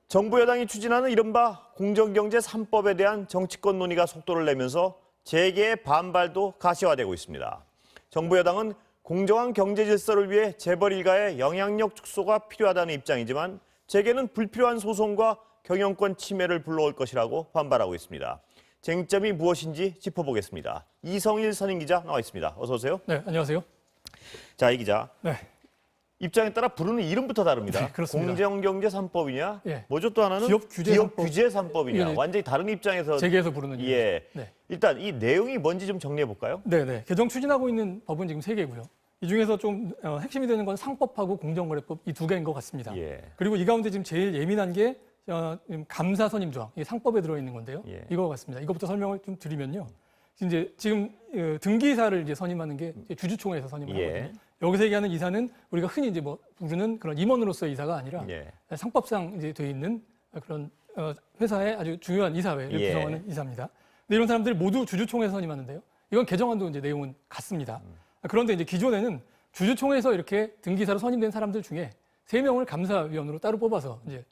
정부 여당이 추진하는 이른바 공정경제 3법에 대한 정치권 논의가 속도를 내면서 재계의 반발도 가시화되고 있습니다. 정부 여당은 공정한 경제 질서를 위해 재벌 일가의 영향력 축소가 필요하다는 입장이지만 재계는 불필요한 소송과 경영권 침해를 불러올 것이라고 반발하고 있습니다. 쟁점이 무엇인지 짚어보겠습니다. 이성일 선임기자 나와 있습니다. 어서 오세요. 네, 안녕하세요. 자, 이 기자. 네. 입장에 따라 부르는 이름부터 다릅니다. 네, 그렇습니다. 공정경제 3법이냐? 예. 뭐죠 또 하나는? 기업 규제 3법이냐? 예. 완전히 다른 입장에서. 재계에서 부르는 이름. 예. 네. 일단 이 내용이 뭔지 좀 정리해 볼까요? 네. 개정 추진하고 있는 법은 지금 3개고요. 이 중에서 좀 핵심이 되는 건 상법하고 공정거래법 이 2개인 것 같습니다. 예. 그리고 이 가운데 지금 제일 예민한 게 감사 선임 조항, 이 상법에 들어있는 건데요. 예. 이거 같습니다. 이것부터 설명을 좀 드리면요. 이제 지금 등기이사를 이제 선임하는 게 주주총회에서 선임을 예. 하거든요. 여기서 얘기하는 이사는 우리가 흔히 이제 뭐 부르는 그런 임원으로서의 이사가 아니라 예. 상법상 이제 돼 있는 그런 회사의 아주 중요한 이사회를 예. 구성하는 이사입니다. 근데 이런 사람들이 모두 주주총회에서 선임하는데요. 이건 개정안도 이제 내용은 같습니다. 그런데 이제 기존에는 주주총회에서 이렇게 등기사로 선임된 사람들 중에 3명을 감사위원으로 따로 뽑아서 이제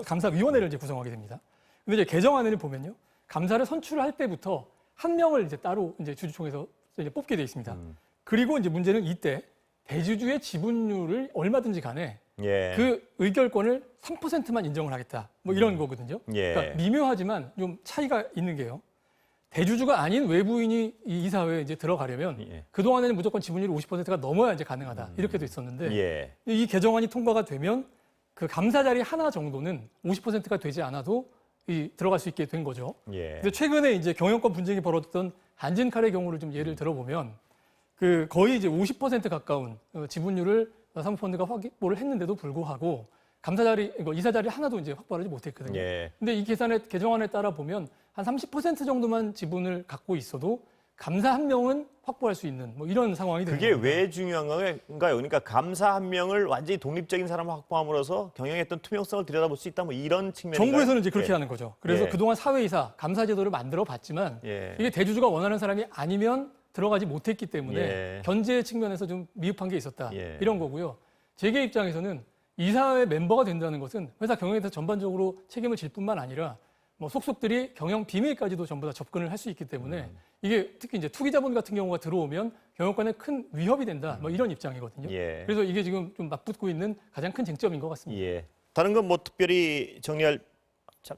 감사위원회를 이제 구성하게 됩니다. 근데 이제 개정안을 보면요, 감사를 선출할 때부터 1명을 이제 따로 이제 주주총회에서 이제 뽑게 돼 있습니다. 그리고 이제 문제는 이때 대주주의 지분율을 얼마든지 간에 예. 그 의결권을 3%만 인정을 하겠다. 뭐 이런 거거든요. 예. 그러니까 미묘하지만 좀 차이가 있는 게요. 대주주가 아닌 외부인이 이 이사회에 이제 들어가려면 예. 그동안에는 무조건 지분율이 50%가 넘어야 이제 가능하다. 이렇게 돼 있었는데 예. 이 개정안이 통과가 되면 그 감사 자리 하나 정도는 50%가 되지 않아도 들어갈 수 있게 된 거죠. 예. 근데 최근에 이제 경영권 분쟁이 벌어졌던 한진칼의 경우를 좀 예를 들어보면 그 거의 이제 50% 가까운 지분율을 사모펀드가 확보를 했는데도 불구하고 감사 자리, 이사 자리 하나도 이제 확보하지 못했거든요. 예. 근데 이 개정안에 따라 보면 한 30% 정도만 지분을 갖고 있어도 감사 1명은 확보할 수 있는 뭐 이런 상황이 되는 그게 겁니다. 왜 중요한가요? 그러니까 감사 1명을 완전히 독립적인 사람을 확보함으로써 경영했던 투명성을 들여다볼 수 있다. 뭐 이런 측면인가요? 정부에서는 이제 그렇게 예. 하는 거죠. 그래서 예. 그동안 사회이사 감사 제도를 만들어 봤지만 예. 이게 대주주가 원하는 사람이 아니면 들어가지 못했기 때문에 예. 견제 측면에서 좀 미흡한 게 있었다. 예. 이런 거고요. 재계 입장에서는 이사회 멤버가 된다는 것은 회사 경영에 대해서 전반적으로 책임을 질 뿐만 아니라 뭐 속속들이 경영 비밀까지도 전부 다 접근을 할 수 있기 때문에 이게 특히 이제 투기 자본 같은 경우가 들어오면 경영권에 큰 위협이 된다. 뭐 이런 입장이거든요. 예. 그래서 이게 지금 좀 맞붙고 있는 가장 큰 쟁점인 것 같습니다. 예. 다른 건 뭐 특별히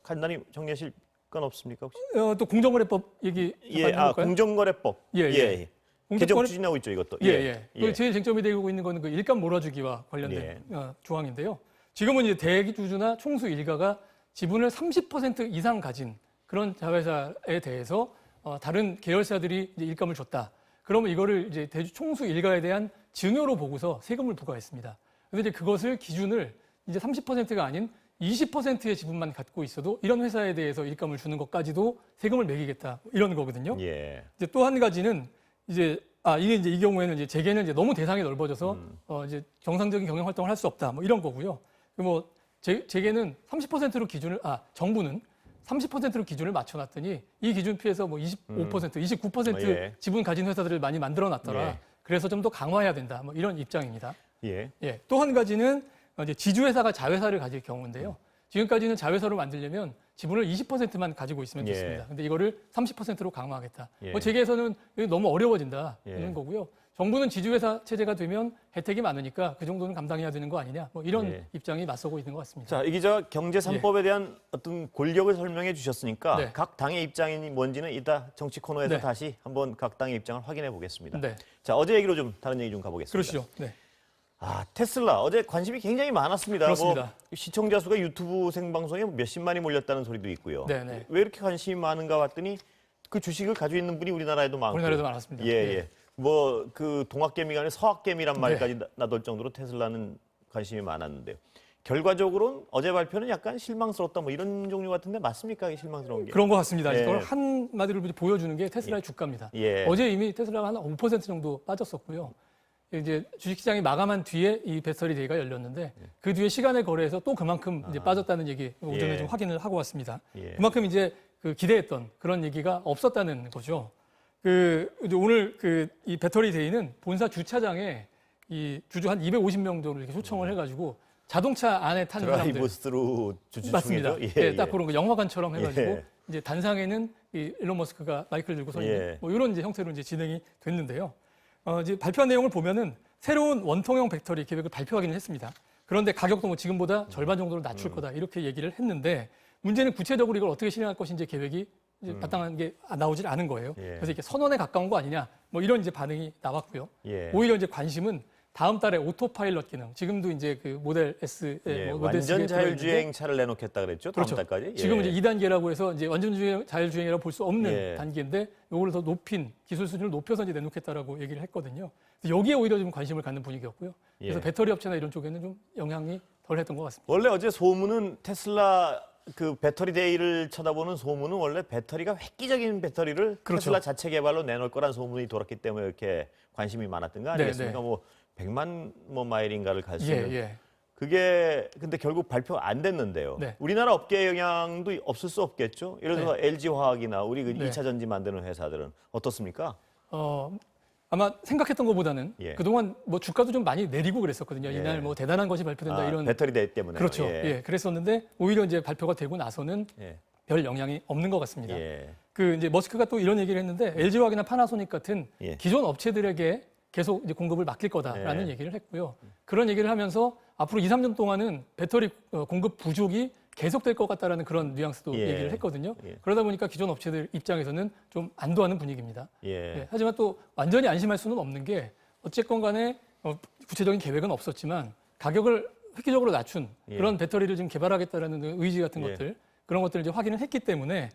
간단히 정리하실 건 없습니까 혹시? 또 공정거래법 얘기 예. 잠깐 해볼까요? 공정거래법. 예. 개정 공정거래- 추진하고 있죠, 이것도. 예. 그 제일 쟁점이 되고 있는 거는 그 일감 몰아주기와 관련된 조항인데요. 지금은 이제 대주주나 총수 일가가 지분을 30% 이상 가진 그런 자회사에 대해서 다른 계열사들이 이제 일감을 줬다. 그러면 이거를 이제 대주 총수 일가에 대한 증여로 보고서 세금을 부과했습니다. 그런데 이제 그것을 기준을 이제 30%가 아닌 20%의 지분만 갖고 있어도 이런 회사에 대해서 일감을 주는 것까지도 세금을 매기겠다. 이런 거거든요. 예. 이제 또 한 가지는 이제 이게 이제 이 경우에는 이제 재계는 이제 너무 대상이 넓어져서 이제 정상적인 경영 활동을 할 수 없다. 뭐 이런 거고요. 뭐 재계는 30%로 정부는 30%로 기준을 맞춰놨더니 이 기준 피해서 뭐 25%, 29% 예. 지분 가진 회사들을 많이 만들어놨더라. 예. 그래서 좀 더 강화해야 된다. 뭐 이런 입장입니다. 예. 또 한 가지는 이제 지주회사가 자회사를 가질 경우인데요. 지금까지는 자회사로 만들려면 지분을 20%만 가지고 있으면 예. 됐습니다. 근데 이거를 30%로 강화하겠다. 예. 뭐 재계에서는 이게 너무 어려워진다. 예. 이런 거고요. 정부는 지주회사 체제가 되면 혜택이 많으니까 그 정도는 감당해야 되는 거 아니냐. 뭐 이런 예. 입장이 맞서고 있는 것 같습니다. 자, 이 기자 경제 3법에 대한 어떤 권력을 설명해 주셨으니까 네. 각 당의 입장이 뭔지는 이따 정치 코너에서 네. 다시 한번 각 당의 입장을 확인해 보겠습니다. 네. 자, 어제 얘기로 좀 다른 얘기 좀 가보겠습니다. 그러시죠. 네. 테슬라 어제 관심이 굉장히 많았습니다. 그렇습니다. 뭐 시청자 수가 유튜브 생방송에 몇십만이 몰렸다는 소리도 있고요. 네네. 왜 이렇게 관심이 많은가 봤더니 그 주식을 가지고 있는 분이 우리나라에도 많고. 우리나라에도 많았습니다. 예. 뭐 그 동학개미가 아니라 서학개미란 말까지 네. 나돌 정도로 테슬라는 관심이 많았는데요. 결과적으로는 어제 발표는 약간 실망스럽다 뭐 이런 종류 같은데 맞습니까? 이게 실망스러운 게. 그런 것 같습니다. 예. 이걸 한마디로 보여주는 게 테슬라의 주가입니다. 예. 어제 이미 테슬라가 한 5% 정도 빠졌었고요. 이제 주식시장이 마감한 뒤에 이 배터리 데이가 열렸는데 그 뒤에 시간의 거래에서 또 그만큼 이제 빠졌다는 얘기 오전에 예. 좀 확인을 하고 왔습니다. 예. 그만큼 이제 그 기대했던 그런 얘기가 없었다는 거죠. 이제 오늘 이 배터리 데이는 본사 주차장에 이 주주 한 250명 정도 이렇게 초청을 해가지고 자동차 안에 탄 사람들. 드라이브 스루 주주총회죠? 맞습니다. 예, 딱 그런 거 영화관처럼 해가지고 예. 이제 단상에는 이 일론 머스크가 마이크를 들고 서 있는 예. 뭐 이런 이제 형태로 이제 진행이 됐는데요. 이제 발표한 내용을 보면은 새로운 원통형 배터리 계획을 발표하기는 했습니다. 그런데 가격도 뭐 지금보다 절반 정도로 낮출 거다 이렇게 얘기를 했는데 문제는 구체적으로 이걸 어떻게 실행할 것인지 계획이 이제 바탕한 게 나오질 않은 거예요. 예. 그래서 이렇게 선언에 가까운 거 아니냐 뭐 이런 이제 반응이 나왔고요. 예. 오히려 이제 관심은 다음 달에 오토파일럿 기능, 지금도 이제 그 모델 S, 예, 뭐 모델 C에 완전 들어있는데 자율주행 차를 내놓겠다 그랬죠? 다음 그렇죠. 달까지? 예. 지금 이제 2단계라고 해서 이제 완전 자율주행이라고 볼 수 없는 예. 단계인데 요거를 더 높인 기술 수준을 높여서 이제 내놓겠다라고 얘기를 했거든요. 그래서 여기에 오히려 좀 관심을 갖는 분위기였고요. 그래서 예. 배터리 업체나 이런 쪽에는 좀 영향이 덜 했던 것 같습니다. 원래 어제 소문은 테슬라 그 배터리 데이를 쳐다보는 소문은 원래 배터리가 획기적인 배터리를 그렇죠. 테슬라 자체 개발로 내놓을 거란 소문이 돌았기 때문에 이렇게 관심이 많았던 거 아니겠습니까? 네. 뭐 100만 뭐 마일인가를 갈 수 예, 있는 예. 그게 근데 결국 발표가 안 됐는데요. 네. 우리나라 업계에 영향도 없을 수 없겠죠. 예를 들어서 LG화학이나 우리 그 네. 2차 전지 만드는 회사들은 어떻습니까? 아마 생각했던 것보다는 예. 그동안 뭐 주가도 좀 많이 내리고 그랬었거든요. 예. 이날 뭐 대단한 것이 발표된다 이런 배터리 데이 때문에 그렇죠. 예. 그랬었는데 오히려 이제 발표가 되고 나서는 예. 별 영향이 없는 것 같습니다. 예. 그 이제 머스크가 또 이런 얘기를 했는데 LG화학이나 파나소닉 같은 예. 기존 업체들에게 계속 이제 공급을 맡길 거다라는 예. 얘기를 했고요. 그런 얘기를 하면서 앞으로 2, 3년 동안은 배터리 공급 부족이 계속될 것 같다라는 그런 뉘앙스도 예. 얘기를 했거든요. 예. 그러다 보니까 기존 업체들 입장에서는 좀 안도하는 분위기입니다. 예. 예, 하지만 또 완전히 안심할 수는 없는 게 어쨌건 간에 구체적인 계획은 없었지만 가격을 획기적으로 낮춘 예. 그런 배터리를 지금 개발하겠다라는 의지 같은 예. 것들 그런 것들을 이제 확인을 했기 때문에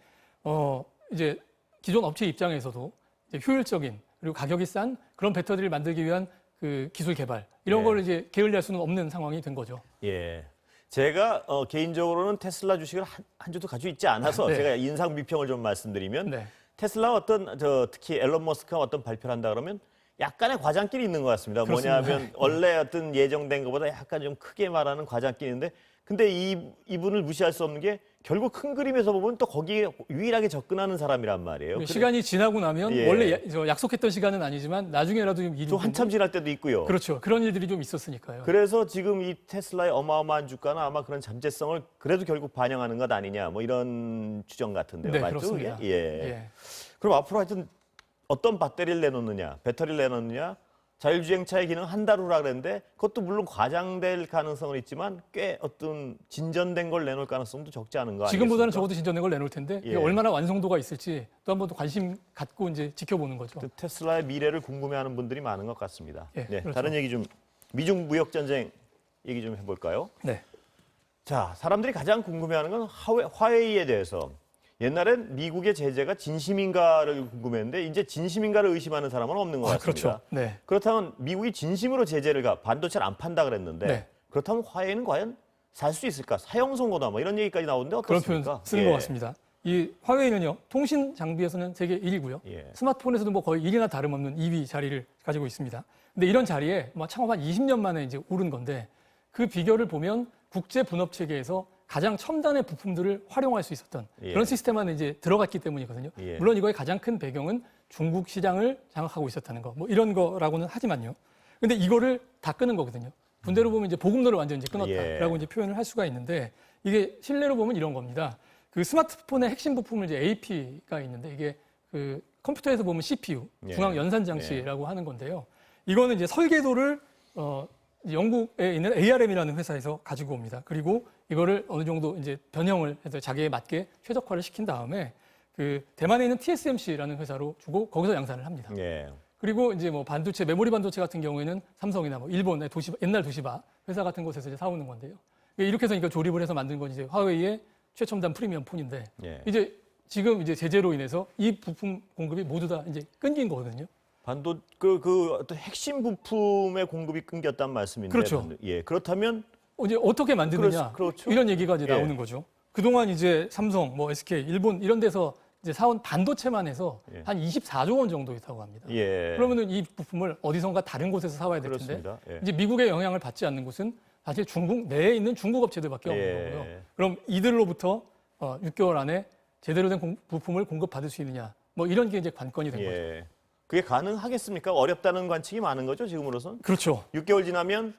이제 기존 업체 입장에서도 이제 효율적인 그리고 가격이 싼 그런 배터리를 만들기 위한 그 기술 개발 이런 예. 걸 이제 게을리할 수는 없는 상황이 된 거죠. 예. 제가 개인적으로는 테슬라 주식을 한 주도 가지고 있지 않아서 네. 제가 인상 비평을 좀 말씀드리면 네. 테슬라 특히 앨런 머스크가 어떤 발표를 한다 그러면 약간의 과장길이 있는 것 같습니다. 그렇습니다. 뭐냐면 원래 어떤 예정된 것보다 약간 좀 크게 말하는 과장길인데 근데 이분을 무시할 수 없는 게 결국 큰 그림에서 보면 또 거기에 유일하게 접근하는 사람이란 말이에요. 시간이 지나고 나면 예. 원래 약속했던 시간은 아니지만 나중에라도 좀 일이 또 한참 지날 때도 있고요. 그렇죠. 그런 일들이 좀 있었으니까요. 그래서 지금 이 테슬라의 어마어마한 주가는 아마 그런 잠재성을 그래도 결국 반영하는 것 아니냐 뭐 이런 추정 같은데요. 네, 맞죠? 그렇습니다. 그게? 예. 그럼 앞으로 하여튼 어떤 배터리를 내놓느냐, 배터리를 내놓느냐, 자율주행차의 기능 한 달 후라 그랬는데 그것도 물론 과장될 가능성은 있지만 꽤 어떤 진전된 걸 내놓을 가능성도 적지 않은 거 아니겠습니까? 지금보다는 적어도 진전된 걸 내놓을 텐데 예. 그게 얼마나 완성도가 있을지 또 한 번 더 관심 갖고 이제 지켜보는 거죠. 테슬라의 미래를 궁금해하는 분들이 많은 것 같습니다. 예, 네, 그렇죠. 다른 얘기 좀 미중 무역 전쟁 얘기 좀 해볼까요? 네. 자, 사람들이 가장 궁금해하는 건 화웨이에 대해서. 옛날엔 미국의 제재가 진심인가를 궁금했는데 이제 진심인가를 의심하는 사람은 없는 것 같습니다. 그렇죠. 네. 그렇다면 미국이 진심으로 제재를 반도체를 안 판다 그랬는데 네. 그렇다면 화웨이는 과연 살 수 있을까? 사형 선고다 뭐 이런 얘기까지 나오는데 그런 어떻습니까? 표현 쓰는 것 같습니다. 이 화웨이는요, 통신 장비에서는 세계 1위고요. 예. 스마트폰에서도 뭐 거의 1위나 다름없는 2위 자리를 가지고 있습니다. 근데 이런 자리에 창업 한 20년 만에 이제 오른 건데 그 비결을 보면 국제 분업 체계에서 가장 첨단의 부품들을 활용할 수 있었던 예. 그런 시스템 안에 이제 들어갔기 때문이거든요. 예. 물론 이거의 가장 큰 배경은 중국 시장을 장악하고 있었다는 거, 뭐 이런 거라고는 하지만요. 근데 이거를 다 끄는 거거든요. 분대로 보면 이제 보급로를 완전히 이제 끊었다라고 예. 이제 표현을 할 수가 있는데 이게 실내로 보면 이런 겁니다. 그 스마트폰의 핵심 부품을 이제 AP가 있는데 이게 그 컴퓨터에서 보면 CPU, 예. 중앙 연산 장치라고 하는 건데요. 이거는 이제 설계도를 영국에 있는 ARM이라는 회사에서 가지고 옵니다. 그리고 이거를 어느 정도 이제 변형을 해서 자기에 맞게 최적화를 시킨 다음에 그 대만에 있는 TSMC라는 회사로 주고 거기서 양산을 합니다. 예. 그리고 이제 뭐 반도체, 메모리 반도체 같은 경우에는 삼성이나 뭐 일본의 옛날 도시바 회사 같은 곳에서 이제 사오는 건데요. 이렇게 해서 조립을 해서 만든 건 이제 화웨이의 최첨단 프리미엄 폰인데 예. 이제 지금 이제 제재로 인해서 이 부품 공급이 모두 다 이제 끊긴 거거든요. 어떤 핵심 부품의 공급이 끊겼단 말씀인데. 그렇죠. 예. 그렇다면 이제 어떻게 만드느냐 그렇죠. 이런 얘기가 이제 예. 나오는 거죠. 그동안 이제 삼성, 뭐 SK, 일본 이런 데서 이제 사온 반도체만 해서 예. 한 24조 원 정도 있다고 합니다. 예. 그러면은 이 부품을 어디선가 다른 곳에서 사와야 될 텐데 그렇습니다. 예. 이제 미국의 영향을 받지 않는 곳은 사실 중국 내에 있는 중국 업체들밖에 없는 예. 거고요. 그럼 이들로부터 6개월 안에 제대로 된 부품을 공급받을 수 있느냐, 뭐 이런 게 이제 관건이 된 거죠. 예. 그게 가능하겠습니까? 어렵다는 관측이 많은 거죠, 지금으로선? 그렇죠. 6개월 지나면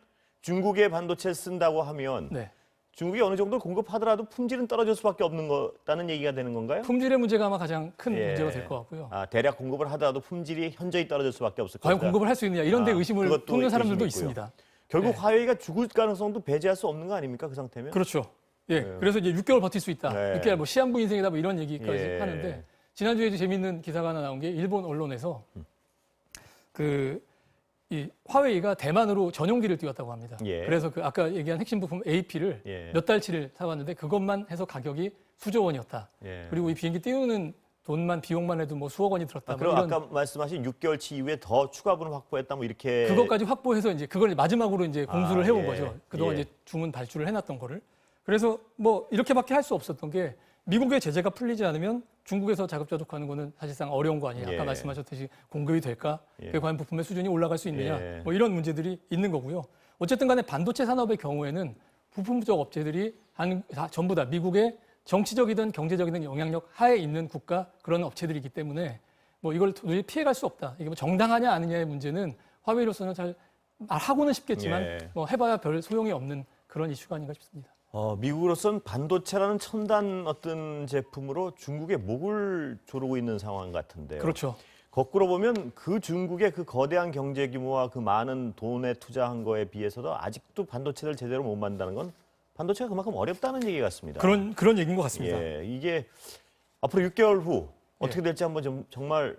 중국의 반도체를 쓴다고 하면 네. 중국이 어느 정도 공급하더라도 품질은 떨어질 수밖에 없는 거다는 얘기가 되는 건가요? 품질의 문제가 아마 가장 큰 예. 문제가 될 것 같고요. 아, 대략 공급을 하더라도 품질이 현저히 떨어질 수밖에 없을 과연 거다. 공급을 할 수 있느냐 이런 데 의심을 그것도 품는 사람들도 의심이 있고요. 있습니다. 결국 네. 화웨이가 죽을 가능성도 배제할 수 없는 거 아닙니까? 그 상태면? 그렇죠. 예. 그래서 이제 6개월 버틸 수 있다. 네. 6개월 뭐 시한부 인생이다 뭐 이런 얘기까지 예. 하는데 지난주에 이제 재밌는 기사가 하나 나온 게 일본 언론에서 이 화웨이가 대만으로 전용기를 띄웠다고 합니다. 예. 그래서 그 아까 얘기한 핵심 부품 AP를 예. 몇 달치를 사왔는데 그것만 해서 가격이 수조 원이었다. 예. 그리고 이 비행기 띄우는 돈만 비용만 해도 뭐 수억 원이 들었다. 뭐 그럼 이런 아까 말씀하신 6개월치 이후에 더 추가분을 확보했다 뭐 이렇게 그것까지 확보해서 이제 그걸 마지막으로 이제 공수를 해온 예. 거죠. 그동안 예. 이제 주문 발주를 해놨던 거를. 그래서 뭐 이렇게밖에 할 수 없었던 게 미국의 제재가 풀리지 않으면 중국에서 자급자족하는 거는 사실상 어려운 거 아니에요. 예. 아까 말씀하셨듯이 공급이 될까? 예. 그게 과연 부품의 수준이 올라갈 수 있느냐? 예. 뭐 이런 문제들이 있는 거고요. 어쨌든 간에 반도체 산업의 경우에는 부품적 업체들이 전부 다 미국의 정치적이든 경제적이든 영향력 하에 있는 국가 그런 업체들이기 때문에 뭐 이걸 도저히 피해갈 수 없다. 이게 뭐 정당하냐 아니냐의 문제는 화웨이로서는 잘 말하고는 싶겠지만 예. 뭐 해봐야 별 소용이 없는 그런 이슈가 아닌가 싶습니다. 미국으로서는 반도체라는 첨단 어떤 제품으로 중국의 목을 조르고 있는 상황 같은데요. 그렇죠. 거꾸로 보면 그 중국의 그 거대한 경제 규모와 그 많은 돈에 투자한 거에 비해서도 아직도 반도체를 제대로 못 만든다는 건 반도체가 그만큼 어렵다는 얘기 같습니다. 그런 얘기인 것 같습니다. 예, 이게 앞으로 6개월 후 어떻게 될지 한번 정말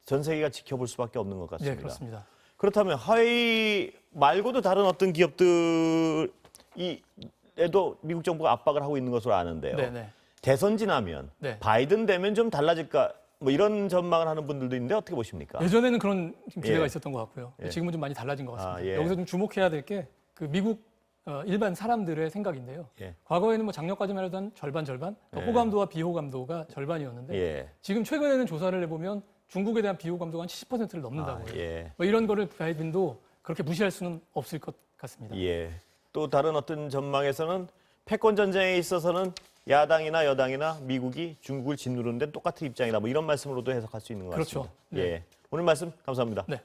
전 세계가 지켜볼 수밖에 없는 것 같습니다. 네, 그렇습니다. 그렇다면 화웨이 말고도 다른 어떤 기업들이 에도 미국 정부가 압박을 하고 있는 것으로 아는데요. 네. 대선 지나면 네. 바이든 되면 좀 달라질까 뭐 이런 전망을 하는 분들도 있는데 어떻게 보십니까? 예전에는 그런 기대가 예. 있었던 것 같고요. 예. 지금은 좀 많이 달라진 것 같습니다. 예. 여기서 좀 주목해야 될 게 그 미국 일반 사람들의 생각인데요. 예. 과거에는 뭐 작년까지만 해도 한 절반, 예. 호감도와 비호감도가 절반이었는데 예. 지금 최근에는 조사를 해보면 중국에 대한 비호감도가 한 70%를 넘는다고요. 예. 뭐 이런 거를 바이든도 그렇게 무시할 수는 없을 것 같습니다. 예. 또 다른 어떤 전망에서는 패권 전쟁에 있어서는 야당이나 여당이나 미국이 중국을 짓누르는 데 똑같은 입장이다. 뭐 이런 말씀으로도 해석할 수 있는 것 그렇죠. 같습니다. 네. 예. 오늘 말씀 감사합니다. 네.